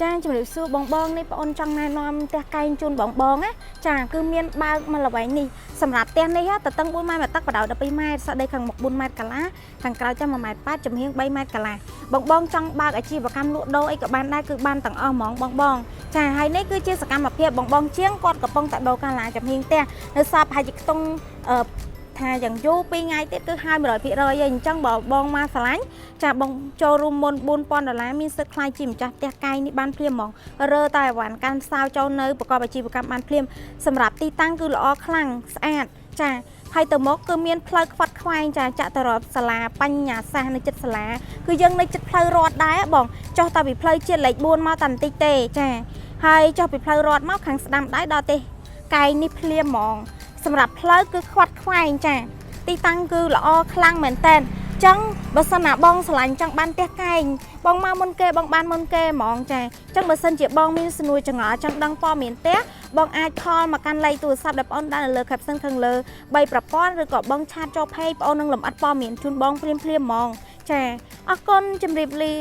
ចាជំរាបសួរបងបងនេះបងអូនចង់ណែនាំផ្ទះកែងជូនបងបងណាចាគឺមានបើកមកល្វែងនេះសម្រាប់ផ្ទះនេះតតឹង4ម៉ែត្រមកទឹកបដៅ12ម៉ែត្រសក់ដីខាងមុខ4ម៉ែត្រកន្លះខាងក្រៅចាំ1ម៉ែត្រ8ចំហៀង3ម៉ែត្រកន្លះបងបងចង់បើកអាជីវកម្មលក់ដូរអីក៏បានដែរគឺបានទាំងអស់ហ្មងបងបងចាហើយនេះគឺជាសកម្មភាពបងបងជាងគាត់កំពុងតែដូរកាឡាចំហៀងផ្ទះនៅសពហើយជាខ្ទង់ថាយ៉ាងយូរ2ថ្ងៃទៀតគឺហើយ 100% ហើយអញ្ចឹងបើបងមកឆ្លាញ់ចាបងចូលរួមមុន$4000មានសិទ្ធិខ្លាយជាម្ចាស់ផ្ទះកែងនេះបានភ្លាមហ្មងរើតែអវ៉ាន់កាន់សាវចូលនៅប្រកបអាជីវកម្មបានភ្លាមសម្រាប់ទីតាំងគឺល្អខ្លាំងស្អាតចាហើយទៅមកគឺមានផ្លូវខ្វាត់ខ្វែងចាចាក់ទៅរកសាលាបញ្ញាសាស្ត្រនៅចិត្តសាលាគឺយើងនៅចិត្តផ្លូវរត់ដែរបងចុះតពីផ្លូវជាតិលេខ4មកតែបន្តិចទេចាហើយចុះពីផ្លូវរត់មកខាងស្ដាំដៃដល់ទេកែងនេះភ្លាមហ្មងសម្រាប់ផ្លូវគឺខ្វាត់ខ្វែងចាទីតាំងគឺល្អខ្លាំងមែនតើចឹងបើសិនណាបងឆ្លាញ់ចង់បានផ្ទះកែងបងមកមុនគេបងបានមុនគេហ្មងចាចឹងបើសិនជាបងមានសំណួរចង្អល់ចង់ដឹងព័ត៌មានផ្ទះបងអាចខលមកកាន់លេខទូរស័ព្ទដែលបងអូនដាក់នៅលើ caption ខាងលើ3ប្រព័ន្ធឬក៏បងឆាតចូល page បងអូននឹងលម្អិតព័ត៌មានជូនបងភ្លាមៗហ្មងចាអរគុណជម្រាបលា